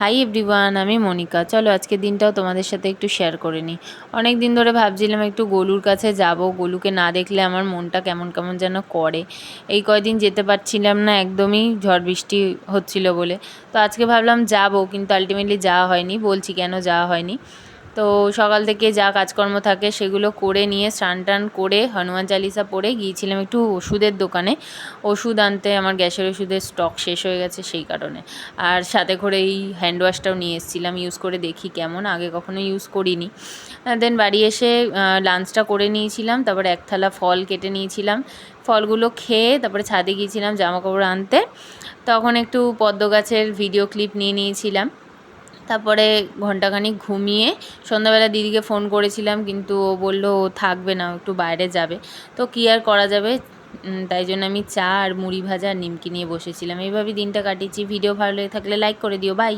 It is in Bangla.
হাই এভরিওয়ান, আমি মনিকা। চলো আজকের দিনটাও তোমাদের সাথে একটু শেয়ার করে নিই। অনেক দিন ধরে ভাবছিলাম একটু গোলুর কাছে যাব, গোলুকে না দেখলে আমার মনটা কেমন কেমন যেন করে। এই কয়দিন যেতে পারছিলাম না, একদমই ঝড় বৃষ্টি হচ্ছিল বলে। তো আজকে ভাবলাম যাব, কিন্তু আলটিমেটলি যাওয়া হয়নি। বলছি কেন যাওয়া হয়নি। তো সকাল থেকে যা কাজকর্ম থাকে সেগুলো করে নিয়ে স্নান টান করে হনুমান চালিসা পড়ে গিয়েছিলাম একটু ওষুধের দোকানে ওষুধ আনতে। আমার গ্যাসের ওষুধের স্টক শেষ হয়ে গেছে সেই কারণে। আর সাথে করে এই হ্যান্ড ওয়াশটাও নিয়ে এসেছিলাম, ইউজ করে দেখি কেমন, আগে কখনো ইউজ করিনি। দেন বাড়ি এসে লাঞ্চটা করে নিয়েছিলাম, তারপরে এক থালা ফল কেটে নিয়েছিলাম। ফলগুলো খেয়ে তারপরে ছাদে গিয়েছিলাম জামাকাপড় আনতে। তখন একটু পদ্ম গাছের ভিডিও ক্লিপ নিয়ে নিয়েছিলাম। তারপরে ঘন্টাখানিক ঘুমিয়ে সন্ধ্যাবেলা দিদিকে ফোন করেছিলাম, কিন্তু ও বললো ও থাকবে না, ও একটু বাইরে যাবে। তো কী আর করা যাবে, তাই জন্য আমি চা আর মুড়ি ভাজা আর নিমকি নিয়ে বসেছিলাম। এইভাবেই দিনটা কাটিয়েছি। ভিডিও ভালো লেগে থাকলে লাইক করে দিও। বাই।